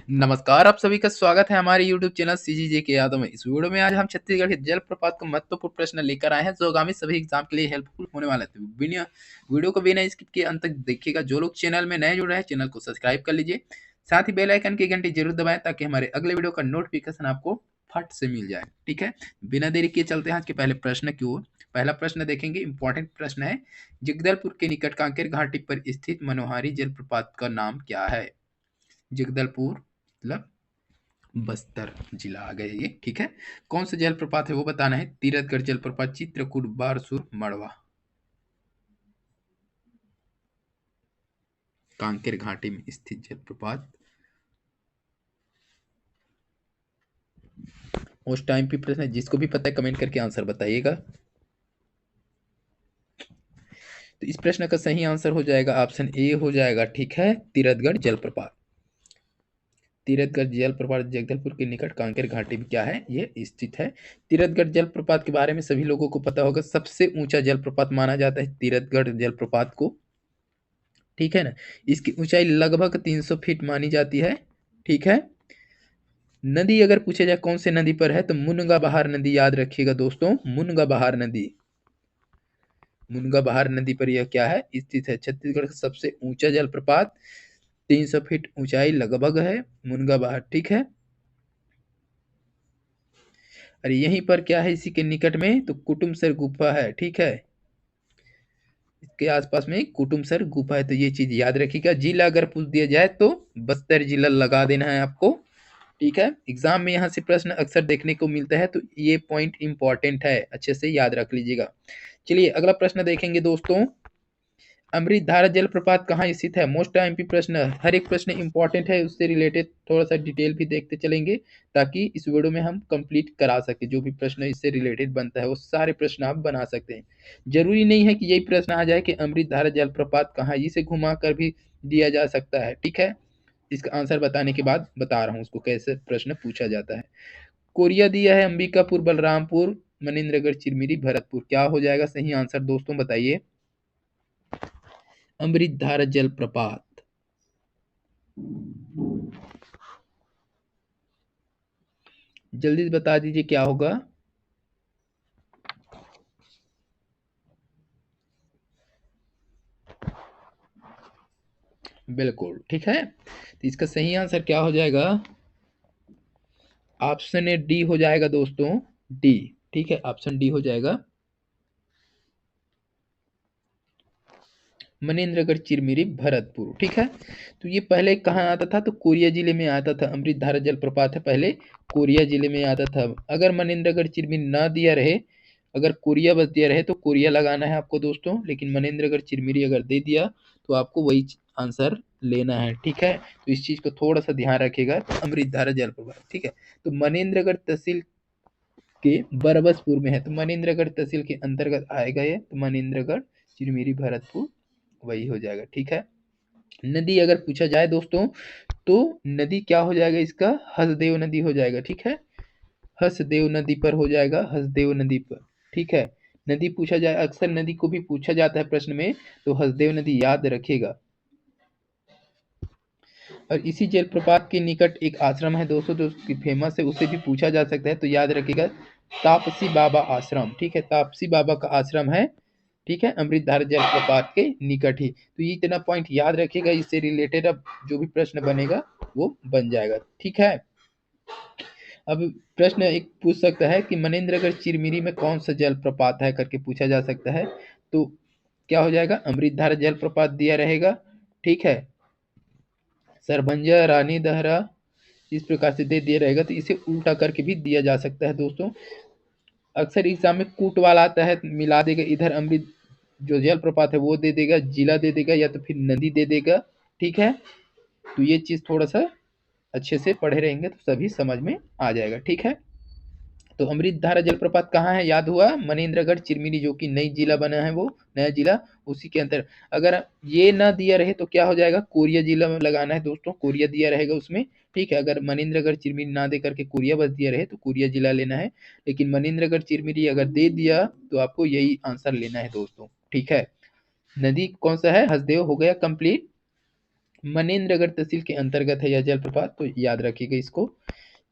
नमस्कार, आप सभी का स्वागत है हमारे YouTube चैनल सीजीजे के यादों में। इस वीडियो में आज हम छत्तीसगढ़ के जलप्रपात का महत्वपूर्ण प्रश्न लेकर आए हैं, जो आगामी सभी एग्जाम के लिए हेल्पफुल होने वाले थे। वीडियो को बिना स्किप किए अंत तक देखिएगा। जो लोग चैनल में नए जुड़ रहे हैं, चैनल को सब्सक्राइब कर लीजिए। साथ ही बेल आइकन की घंटी जरूर दबाएं, ताकि हमारे अगले वीडियो का नोटिफिकेशन आपको फट से मिल जाए। ठीक है, बिना देरी किए चलते हैं आज के पहले प्रश्न की ओर। पहला प्रश्न देखेंगे, इंपॉर्टेंट प्रश्न है। जगदलपुर के निकट कांकेर घाटी पर स्थित मनोहारी जलप्रपात का नाम क्या है? जगदलपुर मतलब बस्तर जिला आ गया ये। ठीक है, कौन सा जलप्रपात है वो बताना है। तीरथगढ़ जलप्रपात, चित्रकूट, बारसूर, मड़वा। कांकेर घाटी में स्थित जलप्रपात। मोस्ट टाइम पे प्रश्न है, जिसको भी पता है कमेंट करके आंसर बताइएगा। तो इस प्रश्न का सही आंसर हो जाएगा ऑप्शन ए हो जाएगा। ठीक है, तीरथगढ़ जलप्रपात। तीरथगढ़ जलप्रपात जगदलपुर के निकट कांकेर घाटी में क्या है, ये स्थित है। तीरथगढ़ जलप्रपात के बारे में सभी लोगों को पता होगा, सबसे ऊंचा जलप्रपात माना जाता है तीरथगढ़ जलप्रपात को। ठीक है ना, इसकी ऊंचाई लगभग 300 फीट मानी जाती है। ठीक है, नदी अगर पूछा जाए कौन से नदी पर है, तो मुनगा बहार नदी याद रखिएगा दोस्तों, मुनगा बहार नदी। मुनगा बहार नदी पर यह क्या है, स्थित है। छत्तीसगढ़ का सबसे ऊंचा जलप्रपात, 300 फीट ऊंचाई लगभग है, मुनगा बहार। ठीक है, और यहीं पर क्या है, इसी के निकट में तो कुटुमसर गुफा है। ठीक है, इसके आसपास में कुटुमसर गुफा है, तो ये चीज याद रखिएगा। जिला अगर पूछ दिया जाए तो बस्तर जिला लगा देना है आपको। ठीक है, एग्जाम में यहाँ से प्रश्न अक्सर देखने को मिलता है, तो ये पॉइंट इंपॉर्टेंट है, अच्छे से याद रख लीजिएगा। चलिए अगला प्रश्न देखेंगे दोस्तों। अमृतधारा जलप्रपात कहाँ स्थित है? मोस्ट एमपी प्रश्न, हर एक प्रश्न इंपॉर्टेंट है, उससे रिलेटेड थोड़ा सा डिटेल भी देखते चलेंगे, ताकि इस वीडियो में हम कंप्लीट करा सके। जो भी प्रश्न इससे रिलेटेड बनता है वो सारे प्रश्न आप बना सकते हैं। जरूरी नहीं है कि यही प्रश्न आ जाए कि अमृतधारा जलप्रपात कहाँ, इसे घुमा कर भी दिया जा सकता है। ठीक है, इसका आंसर बताने के बाद बता रहा हूँ उसको कैसे प्रश्न पूछा जाता है। कोरिया दिया है अंबिकापुर, बलरामपुर, मनेन्द्रगढ़, चिरमिरी, भरतपुर। क्या हो जाएगा सही आंसर दोस्तों, बताइए। अमृतधारा जलप्रपात, जल्दी से बता दीजिए क्या होगा। बिल्कुल ठीक है, तो इसका सही आंसर क्या हो जाएगा, ऑप्शन ए डी हो जाएगा दोस्तों, डी। ठीक है, ऑप्शन डी हो जाएगा, मनेन्द्रगढ़, चिरमिरी, भरतपुर। ठीक है, तो ये पहले कहाँ आता था, तो कोरिया जिले में आता था। अमृतधारा जलप्रपात है, पहले कोरिया जिले में आता था। अगर मनेन्द्रगढ़ चिरमिरी ना दिया रहे, अगर कोरिया बस दिया रहे, तो कोरिया लगाना है आपको दोस्तों, लेकिन मनेन्द्रगढ़ चिरमिरी अगर दे दिया तो आपको वही आंसर लेना है। ठीक है, तो इस चीज को थोड़ा सा ध्यान रखिएगा। अमृतधारा जलप्रपात, ठीक है, तो मनेन्द्रगढ़ तहसील के बरबसपुर में है, तो मनेन्द्रगढ़ तहसील के अंतर्गत आएगा ये, तो मनेन्द्रगढ़, चिरमिरी, भरतपुर वही हो जाएगा। ठीक है, नदी अगर पूछा जाए दोस्तों, तो नदी क्या हो जाएगा इसका, हसदेव नदी हो जाएगा। ठीक है, हसदेव नदी पर हो जाएगा, हसदेव नदी पर। ठीक है, नदी पूछा जाए, अक्सर नदी को भी पूछा जाता है प्रश्न में, तो हसदेव नदी याद रखेगा। और इसी जलप्रपात के निकट एक आश्रम है दोस्तों, जो फेमस है, उसे भी पूछा जा सकता है, तो याद रखिएगा, तापसी बाबा आश्रम। ठीक है, तापसी बाबा का आश्रम है। ठीक है, अमृतधारा जलप्रपात के निकट ही। तो ये इतना पॉइंट याद रखिएगा, इससे रिलेटेड अब जो भी प्रश्न बनेगा वो बन जाएगा। ठीक है, अब प्रश्न एक पूछ सकता है कि मनेन्द्रगढ़ चिरमिरी में कौन सा जलप्रपात है करके पूछा जा सकता है, तो क्या हो जाएगा, अमृतधारा जलप्रपात दिया रहेगा। ठीक है, सरभंजा, रानी दहरा, इस प्रकार से दे दिया रहेगा, तो इसे उल्टा करके भी दिया जा सकता है दोस्तों। अक्सर एग्जाम में कूट वाला आता है, मिला देगा, इधर अमृत जो जलप्रपात है वो दे देगा, जिला दे देगा, या तो फिर नदी दे देगा। ठीक है, तो ये चीज थोड़ा सा अच्छे से पढ़े रहेंगे तो सभी समझ में आ जाएगा। ठीक है, तो अमृतधारा जलप्रपात कहाँ है, याद हुआ, मनेन्द्रगढ़ चिरमिरी, जो कि नई जिला बना है, वो नया जिला, उसी के अंदर। अगर ये ना दिया रहे तो क्या हो जाएगा, कोरिया जिला में लगाना है दोस्तों, कोरिया दिया रहेगा उसमें। ठीक है, अगर मनेन्द्रगढ़ चिरमिरी ना दे करके कोरिया बस दिया रहे तो कोरिया जिला लेना है, लेकिन मनेन्द्रगढ़ चिरमिरी अगर दे दिया तो आपको यही आंसर लेना है दोस्तों। ठीक है, नदी कौन सा है, हसदेव हो गया कंप्लीट, मनेन्द्रगढ़ तहसील के अंतर्गत है यह जलप्रपात, तो याद रखिएगा इसको।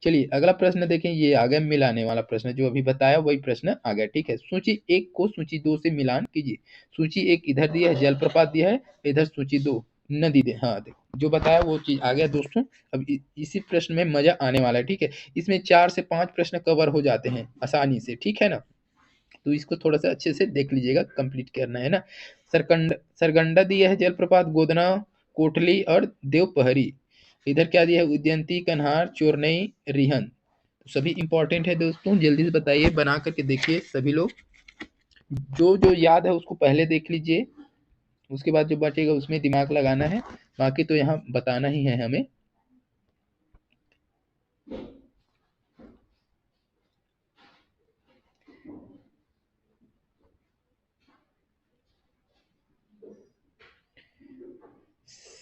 चलिए अगला प्रश्न देखें, ये आ गया मिलाने वाला प्रश्न, जो अभी बताया वही प्रश्न आ गया। ठीक है, सूची 1 को सूची 2 से मिलान कीजिए। सूची 1 इधर दिया है, जलप्रपात दिया है, इधर सूची 2 नदी दे, हाँ देखो जो बताया वो चीज आ गया दोस्तों। अब इसी प्रश्न में मजा आने वाला है। ठीक है, इसमें 4 से 5 प्रश्न कवर हो जाते हैं आसानी से। ठीक है ना, तो इसको थोड़ा सा अच्छे से देख लीजिएगा, कंप्लीट करना है ना। सरगंडा दिया है जलप्रपात, गोदना, कोटली और देवपहरी। इधर क्या दिया है, उदयंती, कन्हार, चोरनई, रिहन। तो सभी इंपॉर्टेंट है दोस्तों, जल्दी से बताइए, बना करके देखिए सभी लोग। जो जो याद है उसको पहले देख लीजिए, उसके बाद जो बचेगा उसमें दिमाग लगाना है, बाकी तो यहाँ बताना ही है हमें।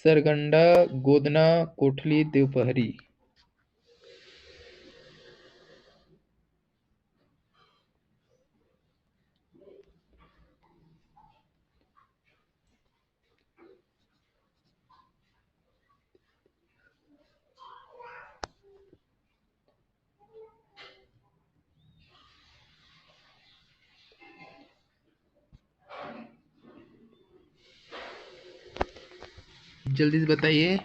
सरगंडा, गोदना, कोठली, देवपहरी। जल्दी से बताइए।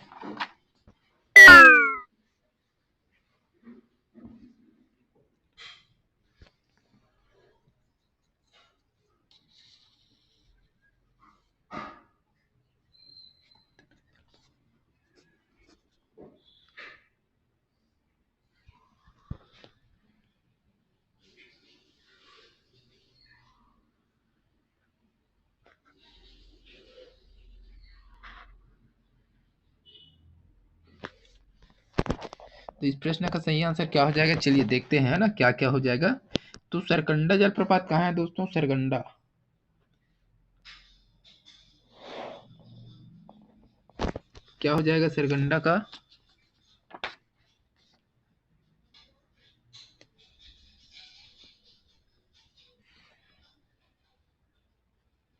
तो इस प्रश्न का सही आंसर क्या हो जाएगा, चलिए देखते हैं ना क्या क्या हो जाएगा। तो सरकंडा जलप्रपात कहाँ है दोस्तों, सरगंडा। क्या हो जाएगा सरगंडा का,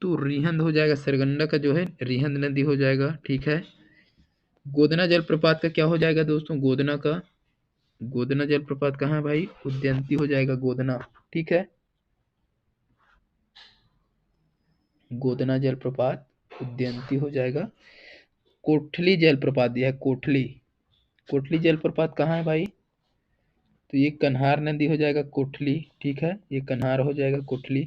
तो रिहंद हो जाएगा। सरगंडा का जो है रिहंद नदी हो जाएगा। ठीक है, गोदना जलप्रपात का क्या हो जाएगा दोस्तों, गोदना का, गोदना जलप्रपात कहाँ है भाई, उदयंती हो जाएगा गोदना। ठीक है, गोदना जलप्रपात उदयंती हो जाएगा। कोठली जलप्रपात दिया है, कोठली, कोठली जलप्रपात कहाँ है भाई, तो ये कन्हार नदी हो जाएगा कोठली। ठीक है, ये कन्हार हो जाएगा कोठली।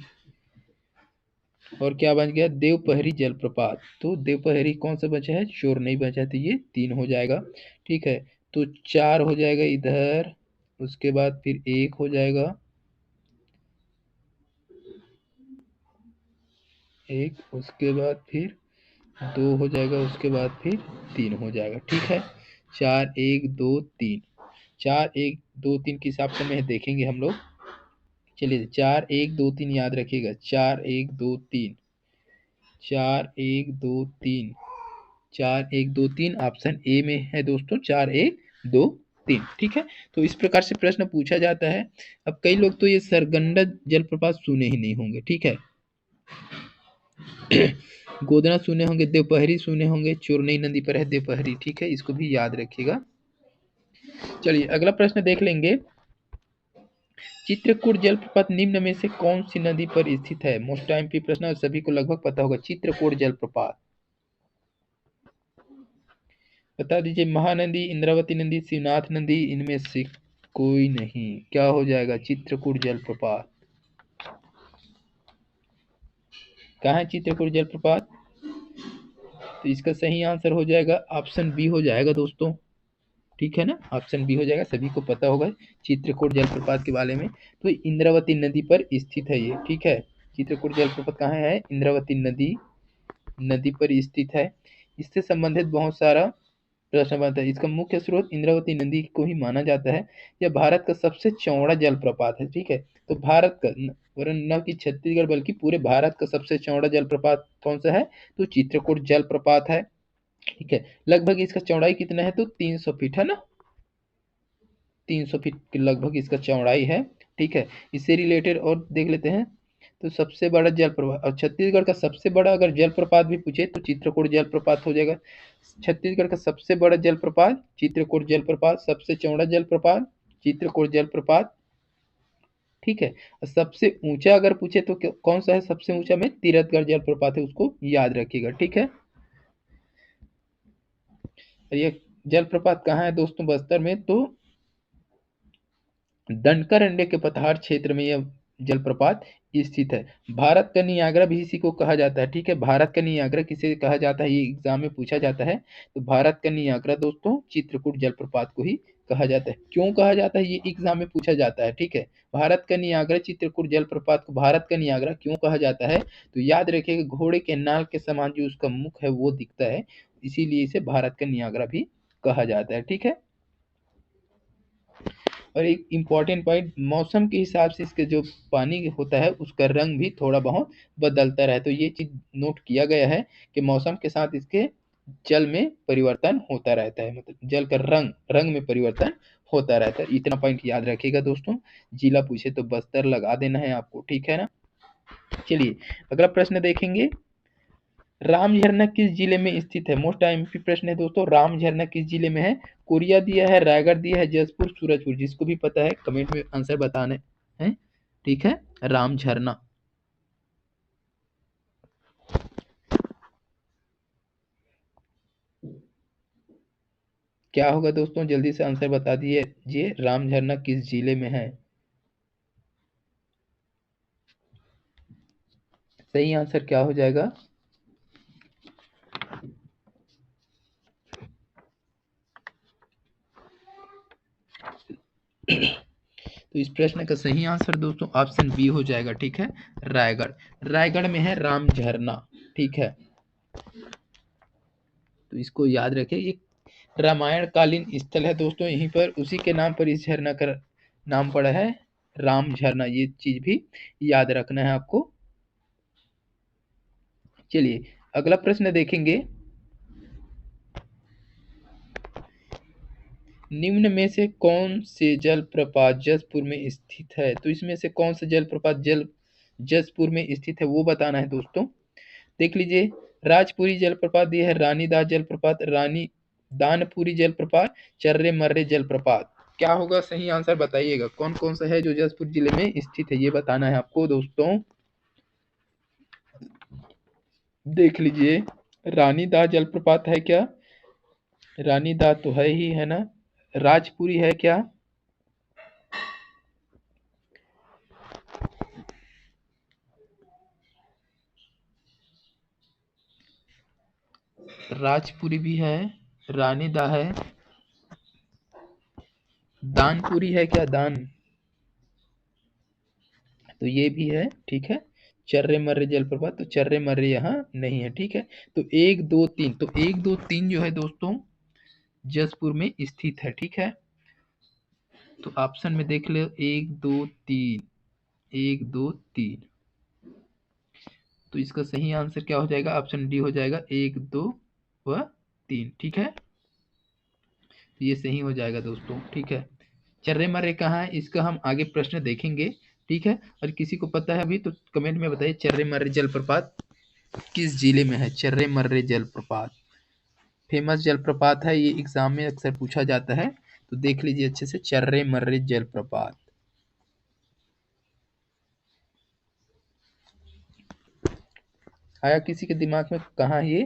और क्या बच गया, देवपहरी जलप्रपात, तो देवपहरी कौन सा बचा है, चोर नहीं बचा, तो ये 3 हो जाएगा। ठीक है, तो 4 हो जाएगा इधर, उसके बाद फिर 1 हो जाएगा, 1 उसके बाद फिर 2 हो जाएगा, उसके बाद फिर 3 हो जाएगा। ठीक है, 4 1 2 3, 4 1 2 3 के हिसाब से में देखेंगे हम लोग। चलिए 4 1 2 3 याद रखिएगा, 4 1 2 3, 4 1 2 3, 4 1 2 3 ऑप्शन ए में है दोस्तों, 4 1 2 3। ठीक है, तो इस प्रकार से प्रश्न पूछा जाता है। अब कई लोग तो ये सरगंडा जलप्रपात सुने ही नहीं होंगे। ठीक है, गोदना सुने होंगे, देवपहरी सुने होंगे, चोरनई नदी पर है देवपहरी। ठीक है, इसको भी याद रखिएगा। चलिए अगला प्रश्न देख लेंगे, चित्रकूट जलप्रपात निम्न में से कौन सी नदी पर स्थित है। मोस्ट टाइम पी प्रश्न और सभी को लगभग पता होगा। चित्रकूट जलप्रपात बता दीजिए, महानदी, इंद्रावती नदी, शिवनाथ नदी, इनमें से कोई नहीं। क्या हो जाएगा, चित्रकूट जलप्रपात कहाँ है, चित्रकूट जलप्रपात, तो इसका सही आंसर हो जाएगा ऑप्शन बी हो जाएगा दोस्तों। ठीक है ना, ऑप्शन बी हो जाएगा, सभी को पता होगा चित्रकूट जलप्रपात के बारे में। तो इंद्रावती नदी पर स्थित है ये। ठीक है, चित्रकूट जलप्रपात कहाँ है, इंद्रावती नदी नदी पर स्थित है। इससे संबंधित बहुत सारा प्रश्न बनता है। इसका मुख्य स्रोत इंद्रावती नदी को ही माना जाता है। यह भारत का सबसे चौड़ा जलप्रपात है। ठीक है, तो भारत का न कि छत्तीसगढ़ बल्कि पूरे भारत का सबसे चौड़ा जलप्रपात कौन सा है, तो चित्रकूट जलप्रपात है। ठीक है, लगभग इसका चौड़ाई कितना है, तो 300 फीट है ना, 300 फीट के लगभग इसका चौड़ाई है। ठीक है, इससे रिलेटेड और देख लेते हैं, तो सबसे बड़ा जलप्रपात, और छत्तीसगढ़ का सबसे बड़ा अगर जलप्रपात भी पूछे तो चित्रकूट जलप्रपात हो जाएगा। छत्तीसगढ़ का सबसे बड़ा जलप्रपात चित्रकूट जलप्रपात, सबसे चौड़ा जलप्रपात चित्रकूट जलप्रपात, ठीक है। और सबसे ऊंचा अगर पूछे तो कौन सा है सबसे ऊंचा में, तीरथगढ़ जलप्रपात है, उसको याद रखिएगा, ठीक है। और ये जलप्रपात कहाँ है दोस्तों, बस्तर में, तो दनकर के पठार क्षेत्र में यह जलप्रपात स्थित है। भारत का नियाग्रा भी इसी को कहा जाता है, ठीक है। भारत का नियाग्रा किसे कहा जाता है, ये एग्जाम में पूछा जाता है। तो भारत का नियाग्रा दोस्तों चित्रकूट जलप्रपात को ही कहा जाता है। क्यों कहा जाता है, ये एग्जाम में पूछा जाता है, ठीक है। भारत का नियाग्रा चित्रकूट जलप्रपात को भारत का नियाग्रा क्यों कहा जाता है, तो याद रखिएगा घोड़े के नाल के समान जो उसका मुख है वो दिखता है, इसीलिए इसे भारत का नियाग्रा भी कहा जाता है, ठीक है। और एक इम्पॉर्टेंट पॉइंट, मौसम के हिसाब से इसके जो पानी होता है उसका रंग भी थोड़ा बहुत बदलता रहे, तो ये चीज नोट किया गया है कि मौसम के साथ इसके जल में परिवर्तन होता रहता है, मतलब जल का रंग रंग में परिवर्तन होता रहता है। इतना पॉइंट याद रखिएगा दोस्तों। जिला पूछे तो बस्तर लगा देना है आपको, ठीक है ना। चलिए अगला प्रश्न देखेंगे, राम झरना किस जिले में स्थित है। मोस्ट आईएमपी प्रश्न है दोस्तों, राम झरना किस जिले में है। कोरिया दिया है, रायगढ़ दिया है, जसपुर, सूरजपुर, जिसको भी पता है कमेंट में आंसर बताने हैं, ठीक है। राम झरना क्या होगा दोस्तों, जल्दी से आंसर बता दीजिए, राम झरना किस जिले में है। सही आंसर क्या हो जाएगा, तो इस प्रश्न का सही आंसर दोस्तों ऑप्शन बी हो जाएगा, ठीक है। रायगढ़, रायगढ़ में है राम झरना, ठीक है। तो इसको याद रखें, ये रामायण कालीन स्थल है दोस्तों, यहीं पर उसी के नाम पर इस झरना का नाम पड़ा है राम झरना, ये चीज भी याद रखना है आपको। चलिए अगला प्रश्न देखेंगे, निम्न में से कौन से जलप्रपात जसपुर में स्थित है। तो इसमें से कौन सा जलप्रपात जसपुर में स्थित है वो बताना है दोस्तों। देख लीजिए, राजपुरी जलप्रपात दिया है, रानीदास जलप्रपात, रानी दानपुरी जलप्रपात, चर्रे मर्रे जलप्रपात, क्या होगा सही आंसर बताइएगा, कौन कौन सा है जो जसपुर जिले में स्थित है, ये बताना है आपको दोस्तों। देख लीजिए, रानीदास जलप्रपात है क्या, रानीदास तो है ही, है ना। राजपुरी है क्या, राजपुरी भी है, रानीदा है, दानपुरी है क्या, दान, तो ये भी है, ठीक है। चर्रे मर्रे जलप्रपात, तो चर्रे मर्रे यहाँ नहीं है, ठीक है। तो एक दो तीन, तो एक दो तीन जो है दोस्तों जसपुर में स्थित है, ठीक है। तो ऑप्शन में देख लो, एक दो तीन, एक दो तीन, तो इसका सही आंसर क्या हो जाएगा, ऑप्शन डी हो जाएगा, एक दो व तीन, ठीक है। तो ये सही हो जाएगा दोस्तों, ठीक है। चर्रे मर्रे कहाँ है, इसका हम आगे प्रश्न देखेंगे, ठीक है। और किसी को पता है अभी तो कमेंट में बताइए, चर्रे मर्रे जलप्रपात किस जिले में है। चर्रे मर्रे जलप्रपात फेमस जलप्रपात है, ये एग्जाम में अक्सर पूछा जाता है, तो देख लीजिए अच्छे से, चर्रे मर्रे जलप्रपात। आया किसी के दिमाग में, कहाँ ये,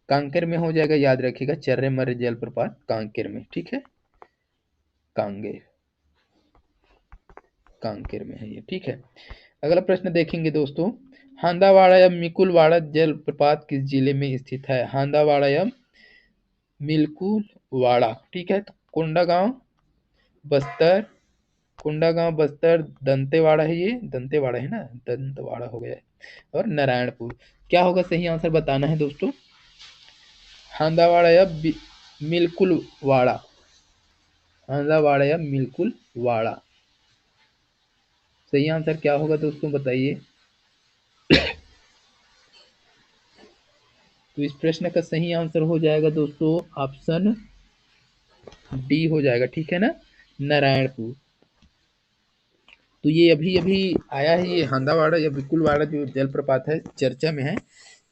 कांकेर में हो जाएगा, याद रखिएगा, चर्रे मर्रे जलप्रपात कांकेर में, ठीक है। कांगेर, कांकेर में है ये, ठीक है। अगला प्रश्न देखेंगे दोस्तों, हांदावाड़ा या मिकुलवाड़ा जलप्रपात किस जिले में स्थित है। हांदावाड़ा या मिल्कुलवाड़ा, ठीक है। तो कोंडागांव, बस्तर, कोंडागांव, बस्तर, दंतेवाड़ा है, ये दंतेवाड़ा है ना, दंतवाड़ा हो गया है, और नारायणपुर, क्या होगा सही आंसर बताना है दोस्तों। हांदावाड़ा या मिल्कुलवाड़ा, हांदावाड़ा या मिल्कुलवाड़ा, सही आंसर क्या होगा दोस्तों बताइए। तो इस प्रश्न का सही आंसर हो जाएगा दोस्तों ऑप्शन डी हो जाएगा, ठीक है ना, नारायणपुर। तो ये अभी अभी आया है, ये हंदावाड़ा या बिकुलवाड़ा जो जलप्रपात है चर्चा में है।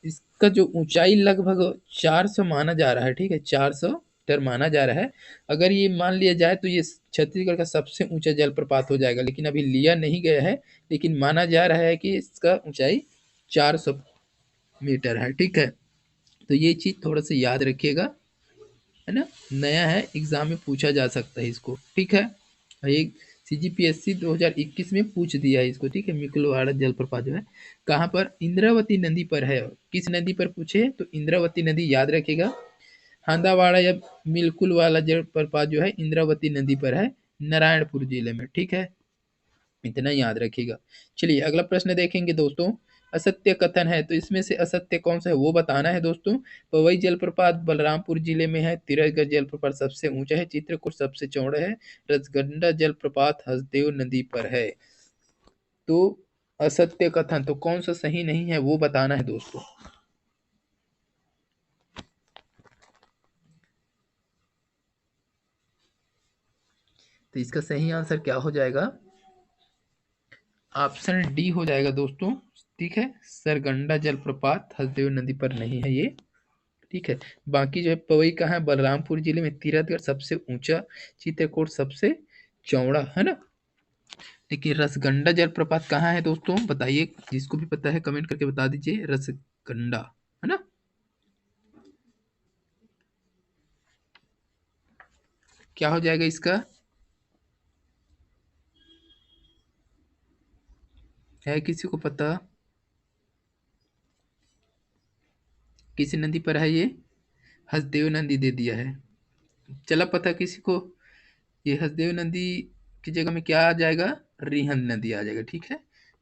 इसका जो ऊंचाई लगभग 400 माना जा रहा है, ठीक है, 400 मीटर माना जा रहा है। अगर ये मान लिया जाए तो ये छत्तीसगढ़ का सबसे ऊंचा जलप्रपात हो जाएगा, लेकिन अभी लिया नहीं गया है, लेकिन माना जा रहा है कि इसका ऊंचाई 400 मीटर है, ठीक है। तो ये चीज़ थोड़ा सा याद रखिएगा, है ना, नया है, एग्जाम में पूछा जा सकता है इसको, ठीक है। एक CGPSC 2021 में पूछ दिया है इसको, ठीक है। मिकुलवाड़ा जलप्रपात जो है कहाँ पर, इंद्रावती नदी पर है। किस नदी पर पूछे तो इंद्रावती नदी, याद रखिएगा। हंदावाड़ा या मिल्कुल वाला जलप्रपात जो है इंद्रावती नदी पर है, नारायणपुर जिले में, ठीक है। इतना याद रखिएगा। चलिए अगला प्रश्न देखेंगे दोस्तों। असत्य कथन है, तो इसमें से असत्य कौन सा है वो बताना है दोस्तों। पवई जलप्रपात बलरामपुर जिले में है। तिरथगढ़ जलप्रपात सबसे ऊंचा है। चित्रकूट सबसे चौड़ा है। रसगंडा जलप्रपात हसदेव नदी पर है। तो असत्य कथन तो कौन सा सही नहीं है वो बताना है दोस्तों। तो इसका सही आंसर क्या हो जाएगा, ऑप्शन डी हो जाएगा दोस्तों, ठीक है। सरगंडा जलप्रपात हसदेव नदी पर नहीं है ये, ठीक है। बाकी जो है पवई का है बलरामपुर जिले में। तिरथगढ़ सबसे ऊंचा, चित्रकूट सबसे चौड़ा, है ना। देखिए रसगंडा जलप्रपात कहाँ है दोस्तों, बताइए, जिसको भी पता है कमेंट करके बता दीजिए। रसगंडा, है ना, क्या हो जाएगा इसका, है किसी को पता, किसी नदी पर है ये, हसदेव नदी दे दिया है। चला पता किसी को, ये हसदेव नदी की जगह में क्या आ जाएगा, रिहंद नदी आ जाएगा, ठीक है।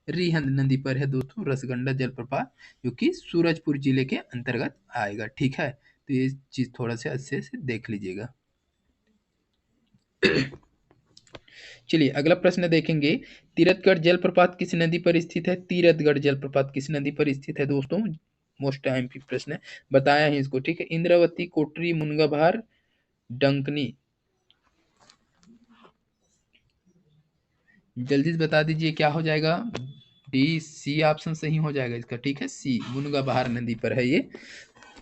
रिहंद नदी पर है दोस्तों रसगंडा जलप्रपात, जो कि सूरजपुर जिले के अंतर्गत आएगा, ठीक है। तो ये चीज थोड़ा सा अच्छे से देख लीजिएगा। चलिए अगला प्रश्न देखेंगे। तीरथगढ़ जलप्रपात किस नदी पर स्थित है। तीरथगढ़ जलप्रपात किस नदी पर स्थित है दोस्तों, मोस्ट टाइम की प्रश्न है, बताया है इसको, ठीक है। इंद्रावती, कोटरी, मुनगाभार, डंकनी, जल्दी से बता दीजिए क्या हो जाएगा। डी सी ऑप्शन सही हो जाएगा इसका, ठीक है। सी मुनगाभार नदी पर है ये।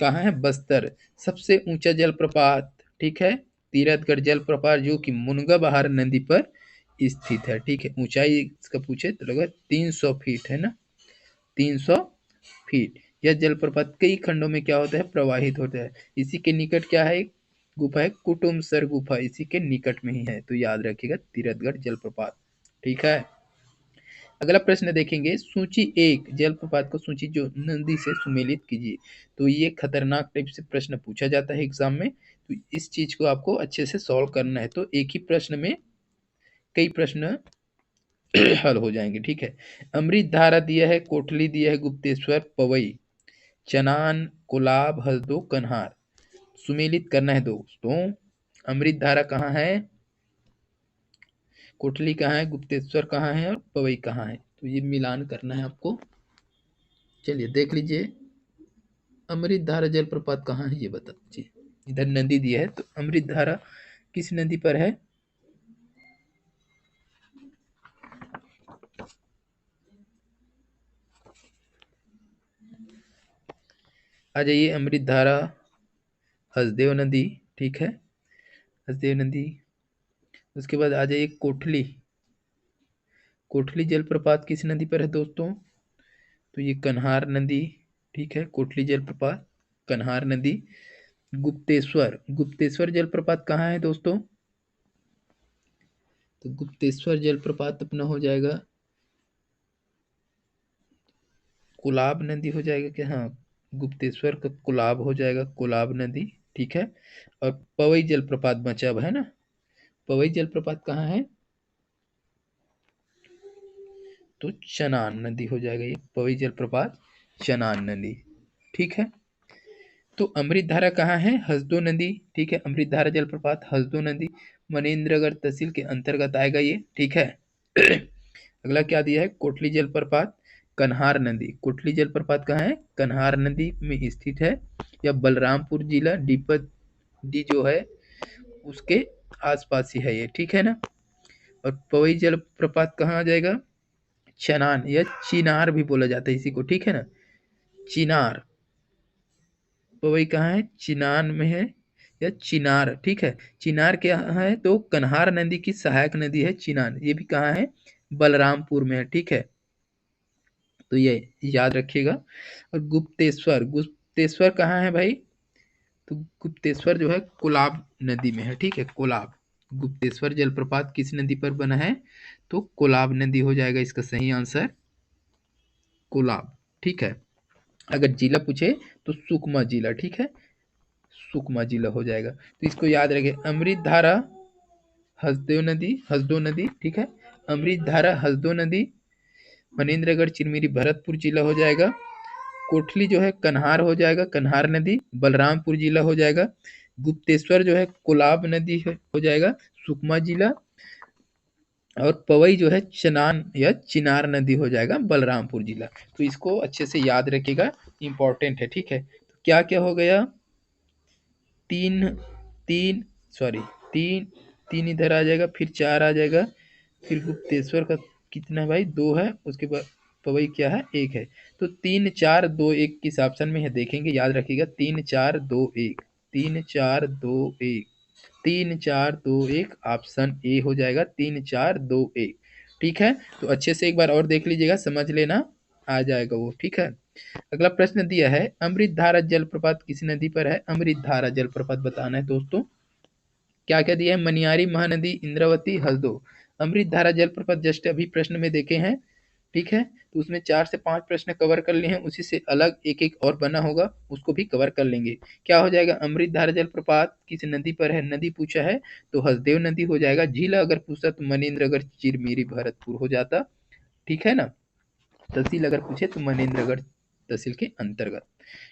कहाँ है, बस्तर। सबसे ऊंचा जलप्रपात, ठीक है, तीरथगढ़ जलप्रपात जो कि मुनगाभार नदी पर स्थित है, ठीक है। ऊंचाई इसका पूछे तो लगभग 300 फीट, है ना, 300 फीट। यह जलप्रपात कई खंडों में क्या होता है, प्रवाहित होता है। इसी के निकट क्या है, गुफा है, कुटुमसर गुफा इसी के निकट में ही है। तो याद रखिएगा तीरथगढ़ जलप्रपात, ठीक है। अगला प्रश्न देखेंगे। सूची एक जलप्रपात को सूची जो नदी से सुमेलित कीजिए। तो ये खतरनाक टाइप से प्रश्न पूछा जाता है एग्जाम में, तो इस चीज को आपको अच्छे से सॉल्व करना है। तो एक ही प्रश्न में कई प्रश्न हल हो जाएंगे, ठीक है। अमृत धारा दिया है, कोटली दिया है, गुप्तेश्वर, पवई, चनान, कोलाब, हसदो, कन्हार। सुमेलित करना है दोस्तों। अमृत धारा कहाँ है, कोटली कहाँ है, गुप्तेश्वर कहाँ है और पवई कहाँ है, तो ये मिलान करना है आपको। चलिए देख लीजिए। अमृत धारा जलप्रपात कहाँ है ये बता दीजिए। इधर नदी दिया है, तो अमृत धारा किस नदी पर है, आ जाइए। अमृत धारा हसदेव नदी, ठीक है, हसदेव नदी। उसके बाद आ जाइए कोटली। कोटली जलप्रपात किस नदी पर है दोस्तों, तो ये कन्हार नदी, ठीक है। कोटली जलप्रपात कन्हार नदी। गुप्तेश्वर, गुप्तेश्वर जलप्रपात कहाँ है दोस्तों, तो गुप्तेश्वर जलप्रपात अपना हो जाएगा, कोलाब नदी हो जाएगा क्या, हाँ, गुप्तेश्वर का कोलाब हो जाएगा, कोलाब नदी, ठीक है। और पवई जलप्रपात बचा अब, है ना। पवई जलप्रपात कहाँ है, तो चनान नदी हो जाएगा ये पवई जलप्रपात, चनान नदी, ठीक है। तो अमृत धारा कहाँ है, हसदो नदी, ठीक है। अमृत धारा जलप्रपात हसदो नदी मनेन्द्रगढ़ तहसील के अंतर्गत आएगा ये, ठीक है। अगला क्या दिया है, कोटली जलप्रपात कन्हार नदी। कोटली जलप्रपात कहाँ है, कन्हार नदी में स्थित है। या बलरामपुर जिला डीपत डी जो है उसके आसपास ही है ये, ठीक है ना। और पवई जलप्रपात कहाँ आ जाएगा? चनान या चिनार भी बोला जाता है इसी को, ठीक है ना, चिनार। पवई कहाँ है? चिनान में है या चिनार, ठीक है। चिनार क्या है? तो कन्हार नदी की सहायक नदी है चिनान। ये भी कहाँ है? बलरामपुर में है, ठीक है। तो ये याद रखिएगा। और गुप्तेश्वर, गुप्तेश्वर कहाँ है भाई? तो गुप्तेश्वर जो है कोलाब नदी में है, ठीक है, कोलाब। गुप्तेश्वर जलप्रपात किस नदी पर बना है? तो कोलाब नदी हो जाएगा इसका सही आंसर, कोलाब, ठीक है। अगर जिला पूछे तो सुकमा जिला, ठीक है, सुकमा जिला हो जाएगा। तो इसको याद रखें। अमृत धारा हसदो नदी, ठीक है, अमृत धारा हसदो नदी, मनेन्द्रगढ़ चिरमिरी भरतपुर जिला हो जाएगा। कोठली जो है कन्हार हो जाएगा, कन्हार नदी बलरामपुर जिला हो जाएगा। गुप्तेश्वर जो है कोलाब नदी हो जाएगा, सुकमा जिला। और पवई जो है चनान या चिनार नदी हो जाएगा, बलरामपुर जिला। तो इसको अच्छे से याद रखिएगा, इंपॉर्टेंट है, ठीक है। तो क्या क्या हो गया? तीन तीन सॉरी तीन तीन इधर आ जाएगा, फिर 4 आ जाएगा, फिर गुप्तेश्वर का कितना भाई? 2 है, उसके बाद पवई क्या है? 1 है। तो 3 4 2 1 किस ऑप्शन में है देखेंगे, याद रखिएगा। 3 4 2 1, 3 4 2 1, 3 4 2 1, ऑप्शन ए हो जाएगा 3 4 2 1, ठीक है। तो अच्छे से एक बार और देख लीजिएगा, समझ लेना, आ जाएगा वो, ठीक है। अगला प्रश्न दिया है, अमृत धारा जलप्रपात किस नदी पर है? अमृत धारा जलप्रपात बताना है दोस्तों। क्या क्या दिया है? मनियारी, महानदी, इंद्रावती, हसदो। अमृत धारा जलप्रपात जस्ट अभी प्रश्न में देखे हैं, ठीक है। तो उसमें 4 से 5 प्रश्न कवर कर लिए हैं, उसी से अलग एक एक और बना होगा, उसको भी कवर कर लेंगे। क्या हो जाएगा? अमृत धारा जलप्रपात किस नदी पर है? नदी पूछा है तो हसदेव नदी हो जाएगा। झीला अगर पूछा तो मनेन्द्रगढ़ चिरमिरी भरतपुर हो जाता, ठीक है ना। तहसील अगर पूछे तो मनेन्द्रगढ़ तहसील के अंतर्गत,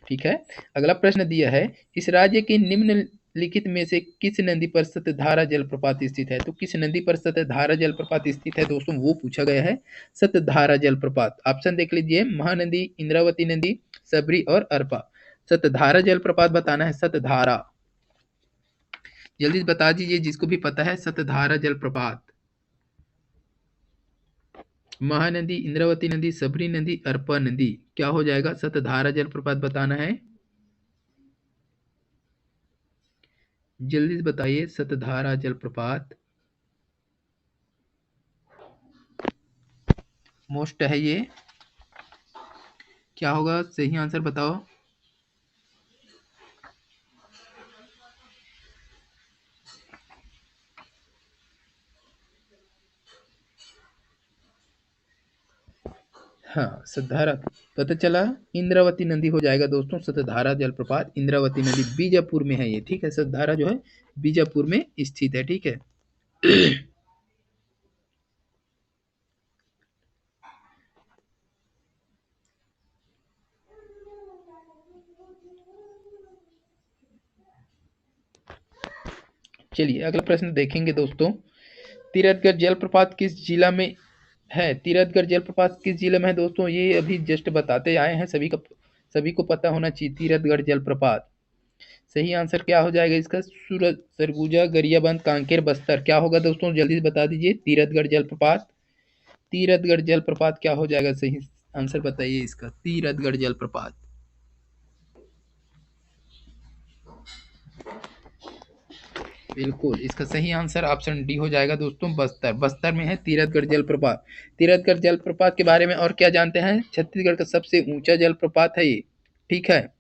ठीक है। अगला प्रश्न दिया है, इस राज्य के निम्नलिखित में से किस नदी पर सतधारा जलप्रपात स्थित है? तो किस नदी पर सतधारा जलप्रपात स्थित है दोस्तों, वो पूछा गया है। सतधारा जलप्रपात ऑप्शन देख लीजिए, महानदी, इंद्रावती नदी, सबरी और अरपा। सतधारा जलप्रपात बताना है, सतधारा, जल्दी बता दीजिए जिसको भी पता है। सतधारा जलप्रपात, महानदी, इंद्रावती नदी, सबरी नदी, अरपा नदी, क्या हो जाएगा? सतधारा जलप्रपात बताना है, जल्दी से बताइए। सतधारा जलप्रपात मोस्ट है ये, क्या होगा सही आंसर बताओ। हाँ, सतधारा पता चला, इंद्रावती नदी हो जाएगा दोस्तों। सतधारा जलप्रपात इंद्रावती नदी बीजापुर में है ये, ठीक है। सतधारा जो है बीजापुर में स्थित है, ठीक है। चलिए अगला प्रश्न देखेंगे दोस्तों, तीरथगढ़ जलप्रपात किस जिला में है? तीरथगढ़ जलप्रपात किस जिले में है दोस्तों? ये अभी जस्ट बताते आए हैं, सभी को पता होना चाहिए। तीरथगढ़ जलप्रपात सही आंसर क्या हो जाएगा इसका? सूरत, सरगुजा, गरियाबंद, कांकेर, बस्तर, क्या होगा दोस्तों जल्दी से बता दीजिए। तीरथगढ़ जलप्रपात, तीरथगढ़ जलप्रपात क्या हो जाएगा सही आंसर बताइए इसका। तीरथगढ़ जलप्रपात, बिल्कुल इसका सही आंसर ऑप्शन डी हो जाएगा दोस्तों, बस्तर। बस्तर में है तीरथगढ़ जलप्रपात। तीरथगढ़ जलप्रपात के बारे में और क्या जानते हैं? छत्तीसगढ़ का सबसे ऊंचा जलप्रपात है ये, ठीक है।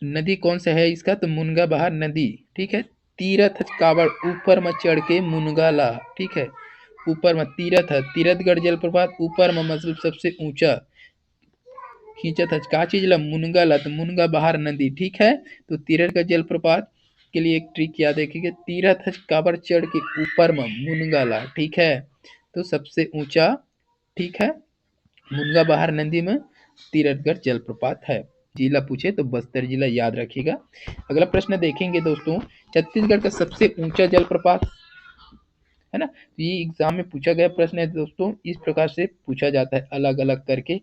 नदी कौन सा है इसका? तो मुनगा बहार नदी, ठीक है। तीरथ कावड़ ऊपर में चढ़ के मुनगा ला, ठीक है। ऊपर में तीरथ है, तीरथगढ़ जलप्रपात ऊपर में मतलब सबसे ऊंचा खींचत है का चीज ला? मुनगा ला, तो मुनगा बहार नदी, ठीक है। तो तीरथगढ़ जलप्रपात के लिए एक ट्रिक याद रखिएगा, तीरथ कावड़ चढ़ के ऊपर में मुनगा ला, ठीक है। तो सबसे ऊंचा, ठीक है, मुनगा बहार नदी में तीरथगढ़ जलप्रपात है। जिला पूछे तो बस्तर जिला याद रखिएगा। अगला प्रश्न देखेंगे दोस्तों, छत्तीसगढ़ का सबसे ऊंचा जलप्रपात है ना। तो ये एग्जाम में पूछा गया प्रश्न है दोस्तों, इस प्रकार से पूछा जाता है, अलग अलग करके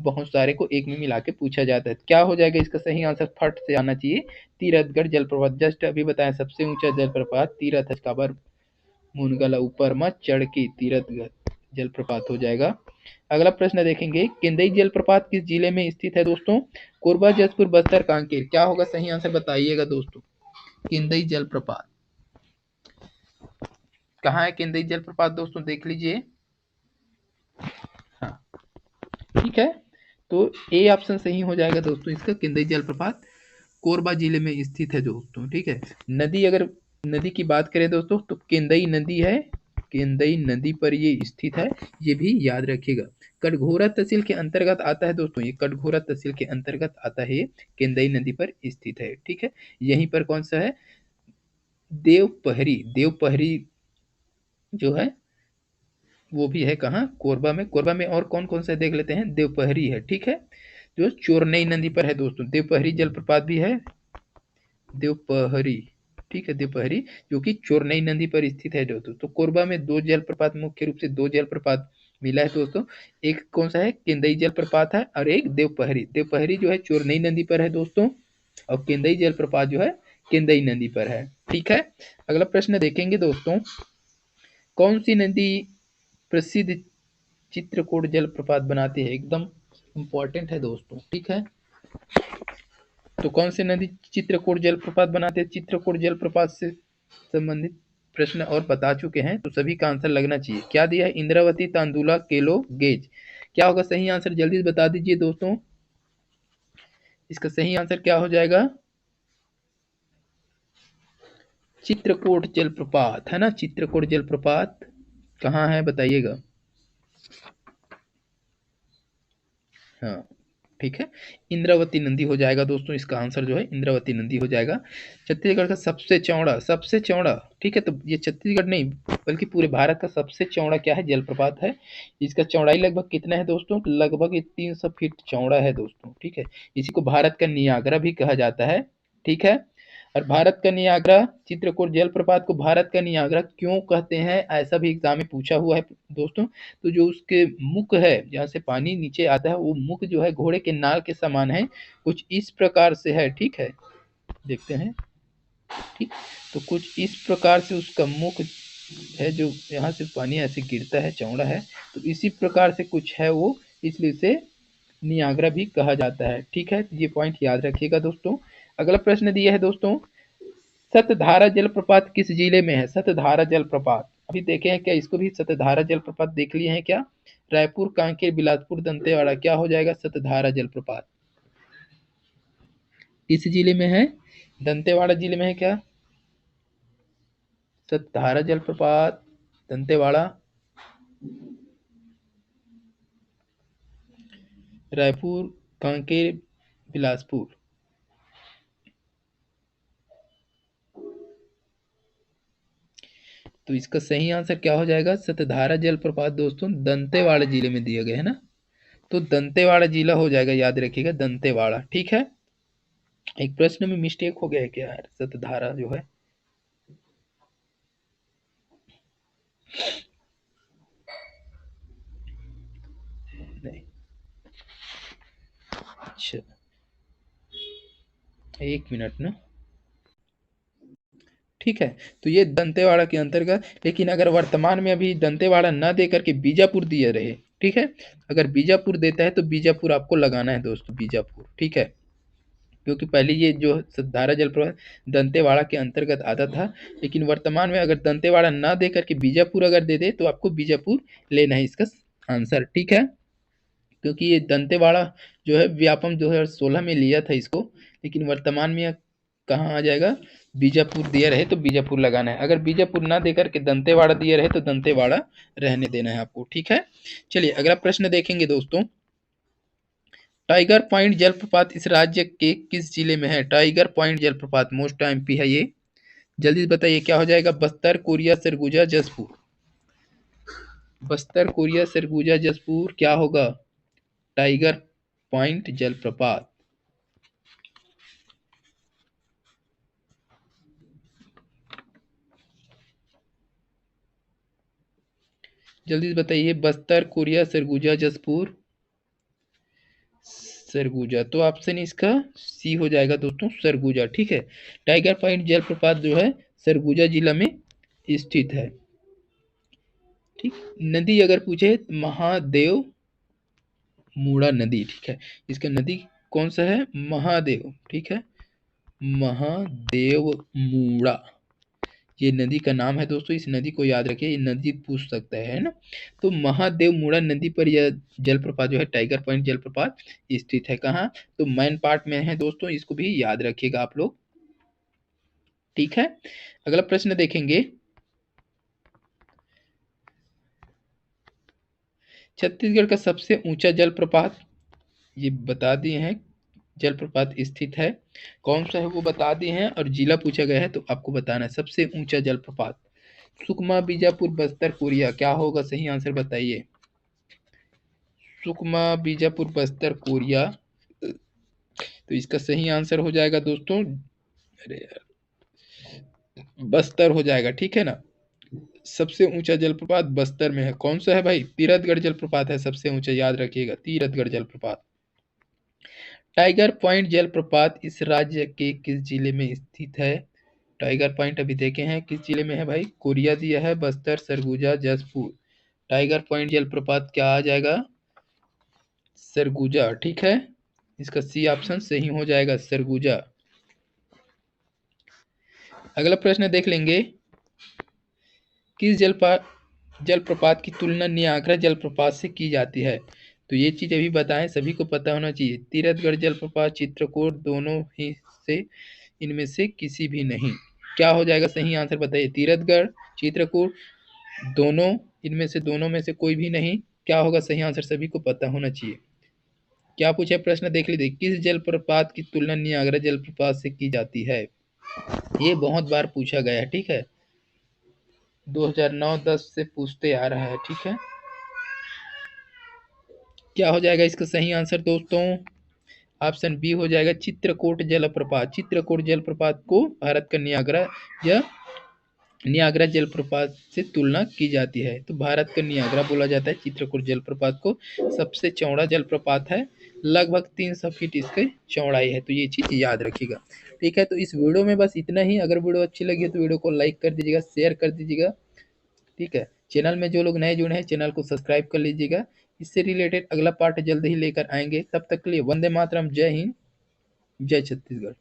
बहुत सारे को एक में मिला के पूछा जाता है। क्या हो जाएगा इसका सही आंसर? फट से आना चाहिए, तीरथगढ़ जलप्रपात। जस्ट अभी बताया सबसे ऊंचा जलप्रपात तीरथ काबर मुनगला ऊपर मत चढ़ के तीरथ जलप्रपात हो जाएगा। अगला प्रश्न देखेंगे, केंदई जलप्रपात किस जिले में स्थित है दोस्तों? कोरबा, जसपुर, बस्तर, कांकेर। क्या होगा सही आंसर बताइएगा दोस्तों। केंदई जलप्रपात कहाँ है? केंदई जलप्रपात दोस्तों देख लीजिए। हाँ ठीक है, तो ए ऑप्शन सही हो जाएगा दोस्तों इसका। केंदई जलप्रपात कोरबा जिले में स्थित है दोस्तों। ठीक है, नदी अगर नदी की बात करें दोस्तों तो केंदई नदी है, केंदई नदी पर ये स्थित है, ये भी याद रखिएगा। कटघोरा तहसील के अंतर्गत आता है दोस्तों, ये कटघोरा तहसील के अंतर्गत आता है, ये केंदई नदी पर स्थित है। ठीक है, यहीं पर कौन सा है? देवपहरी, देवपहरी जो है वो भी है कहाँ? कोरबा में। कोरबा में और कौन कौन सा देख लेते हैं? देवपहरी है। ठीक है, जो चोरनई नदी पर है दोस्तों। देवपहरी जलप्रपात भी है, देवपहरी। ठीक है, देवपहरी जो कि चोरनई नदी पर स्थित है दोस्तों। तो कोरबा में दो जलप्रपात, मुख्य रूप से दो जलप्रपात मिला है दोस्तों। एक कौन सा है? केंदई जलप्रपात है, और एक देवपहरी। देवपहरी जो है चोरनई नदी पर है दोस्तों, और केंदई जलप्रपात जो है केंदई नदी पर है। ठीक है, अगला प्रश्न देखेंगे दोस्तों, कौन सी नदी प्रसिद्ध चित्रकूट जलप्रपात बनाती है? एकदम इंपॉर्टेंट है दोस्तों। ठीक है, तो कौन सी नदी चित्रकूट जलप्रपात बनाते हैं? चित्रकूट जलप्रपात से संबंधित प्रश्न और बता चुके हैं, तो सभी का आंसर लगना चाहिए। क्या दिया है? इंद्रावती, तांदुला, केलो, गेज। क्या होगा सही आंसर? जल्दी से बता दीजिए दोस्तों, इसका सही आंसर क्या हो जाएगा? चित्रकूट जलप्रपात है ना, चित्रकूट जलप्रपात कहाँ है बताइएगा। हाँ ठीक है, इंद्रावती नदी हो जाएगा दोस्तों, इसका आंसर जो है इंद्रावती नदी हो जाएगा। छत्तीसगढ़ का सबसे चौड़ा, सबसे चौड़ा, ठीक है, तो ये छत्तीसगढ़ नहीं बल्कि पूरे भारत का सबसे चौड़ा क्या है? जलप्रपात है। इसका चौड़ाई लगभग कितना है दोस्तों? लगभग 300 फीट चौड़ा है दोस्तों। ठीक है, इसी को भारत का नियाग्रा भी कहा जाता है। ठीक है, और भारत का नियाग्रा, चित्रकूट जलप्रपात को भारत का नियाग्रा क्यों कहते हैं, ऐसा भी एग्जाम में पूछा हुआ है दोस्तों। तो जो उसके मुख है, जहाँ से पानी नीचे आता है, वो मुख जो है घोड़े के नाल के समान है, कुछ इस प्रकार से है। ठीक है, देखते हैं। ठीक, तो कुछ इस प्रकार से उसका मुख है, जो यहाँ से पानी ऐसे गिरता है, चौड़ा है, तो इसी प्रकार से कुछ है वो, इसलिए इसे नियाग्रा भी कहा जाता है। ठीक है, ये पॉइंट याद रखिएगा दोस्तों। अगला प्रश्न दिया है दोस्तों, सतधारा जलप्रपात किस जिले में है? सतधारा जलप्रपात अभी देखे हैं क्या? इसको भी सतधारा जलप्रपात देख लिए हैं क्या? रायपुर, कांकेर, बिलासपुर, दंतेवाड़ा। क्या हो जाएगा? सतधारा जलप्रपात किस जिले में है? दंतेवाड़ा जिले में है क्या? सतधारा जलप्रपात दंतेवाड़ा, रायपुर, कांकेर, बिलासपुर। तो इसका सही आंसर क्या हो जाएगा? सतधारा जलप्रपात दोस्तों दंतेवाड़ा जिले में दिया गया है ना, तो दंतेवाड़ा जिला हो जाएगा, याद रखिएगा दंतेवाड़ा। ठीक है, एक प्रश्न में मिस्टेक हो गया है क्या यार? सतधारा जो है, नहीं, अच्छा एक मिनट ना। ठीक है, तो ये दंतेवाड़ा के अंतर्गत, लेकिन अगर वर्तमान में अभी दंतेवाड़ा ना दे करके बीजापुर दिया रहे, ठीक है, अगर बीजापुर देता है तो बीजापुर आपको लगाना है दोस्तों, बीजापुर। ठीक है, क्योंकि पहले ये जो सतधारा जलप्रपात दंतेवाड़ा के अंतर्गत आता था, लेकिन वर्तमान में अगर दंतेवाड़ा ना दे करके बीजापुर अगर दे दे तो आपको बीजापुर लेना है इसका आंसर। ठीक है, क्योंकि ये दंतेवाड़ा जो है व्यापम 2016 में लिया था इसको, लेकिन वर्तमान में कहाँ आ जाएगा? बीजापुर दिया रहे तो बीजापुर लगाना है, अगर बीजापुर ना देकर के दंतेवाड़ा दिया रहे तो दंतेवाड़ा रहने देना है आपको। ठीक है, चलिए अगला प्रश्न देखेंगे दोस्तों, टाइगर पॉइंट जलप्रपात इस राज्य के किस जिले में है? टाइगर पॉइंट जलप्रपात मोस्ट एमपी है ये, जल्दी बताइए क्या हो जाएगा? बस्तर, कोरिया, सरगुजा, जसपुर। बस्तर, कोरिया, सरगुजा, जसपुर। क्या होगा? टाइगर पॉइंट जलप्रपात। जल्दी से बताइए, बस्तर, कोरिया, सरगुजा, जसपुर। सरगुजा, तो ऑप्शन इसका सी हो जाएगा दोस्तों, सरगुजा। ठीक है, टाइगर पॉइंट जलप्रपात जो है सरगुजा जिला में स्थित है। ठीक। नदी अगर पूछे तो महादेव मूड़ा नदी, ठीक है। इसका नदी कौन सा है? महादेव, ठीक है। महादेव मूड़ा ये नदी का नाम है दोस्तों। इस नदी को याद रखिए, ये नदी पूछ सकता है ना। तो महादेव मूड़ा नदी पर यह जलप्रपात जो है टाइगर पॉइंट जलप्रपात स्थित है। कहाँ? तो मैन पार्ट में है दोस्तों, इसको भी याद रखिएगा आप लोग, ठीक है। अगला प्रश्न देखेंगे, छत्तीसगढ़ का सबसे ऊंचा जलप्रपात ये बता दिए हैं, जलप्रपात स्थित है कौन सा है वो बता दिए हैं, और जिला पूछा गया है तो आपको बताना है सबसे ऊंचा जलप्रपात। सुकमा, बीजापुर, बस्तर, कोरिया, क्या होगा सही आंसर बताइए। सुकमा, बीजापुर, बस्तर, कोरिया, तो इसका सही आंसर हो जाएगा दोस्तों, अरे यार, बस्तर हो जाएगा, ठीक है ना। सबसे ऊंचा जलप्रपात बस्तर में है। कौन सा है भाई? तीरथगढ़ जलप्रपात है सबसे ऊंचा, याद रखिएगा, तीरथगढ़ जलप्रपात। टाइगर पॉइंट जलप्रपात इस राज्य के किस जिले में स्थित है? टाइगर पॉइंट अभी देखे हैं किस जिले में है भाई? कोरिया दिया है, बस्तर, सरगुजा, जसपुर। टाइगर पॉइंट जलप्रपात क्या आ जाएगा? सरगुजा, ठीक है। इसका सी ऑप्शन सही हो जाएगा, सरगुजा। अगला प्रश्न देख लेंगे, किस जलप्रपात की तुलना नियाग्रा जलप्रपात से की जाती है? तो ये चीज अभी बताएं, सभी को पता होना चाहिए। तीरथगढ़ जलप्रपात, चित्रकूट, दोनों ही से इनमें से किसी भी नहीं। क्या हो जाएगा सही आंसर बताइए। तीरथगढ़, चित्रकूट, दोनों, इनमें से दोनों में से कोई भी नहीं। क्या होगा सही आंसर, सभी को पता होना चाहिए। क्या पूछा प्रश्न देख लीजिए, किस जलप्रपात की तुलना नियाग्रा जलप्रपात से की जाती है? ये बहुत बार पूछा गया है, ठीक है। 2009-10 से पूछते आ रहा है, ठीक है। क्या हो जाएगा इसका सही आंसर दोस्तों? ऑप्शन बी हो जाएगा, चित्रकूट जलप्रपात। चित्रकूट जलप्रपात को भारत का नियाग्रा जलप्रपात से तुलना की जाती है। तो भारत का नियाग्रा बोला जाता है चित्रकूट जलप्रपात को। सबसे चौड़ा जलप्रपात है, लगभग 300 फीट इसकी चौड़ाई है, तो ये चीज याद रखिएगा, ठीक है। तो इस वीडियो में बस इतना ही। अगर वीडियो अच्छी लगी तो वीडियो को लाइक कर दीजिएगा, शेयर कर दीजिएगा, ठीक है। चैनल में जो लोग नए जुड़े हैं चैनल को सब्सक्राइब कर लीजिएगा। इससे रिलेटेड अगला पार्ट जल्द ही लेकर आएंगे। तब तक के लिए वंदे मातरम, जय हिंद, जय छत्तीसगढ़।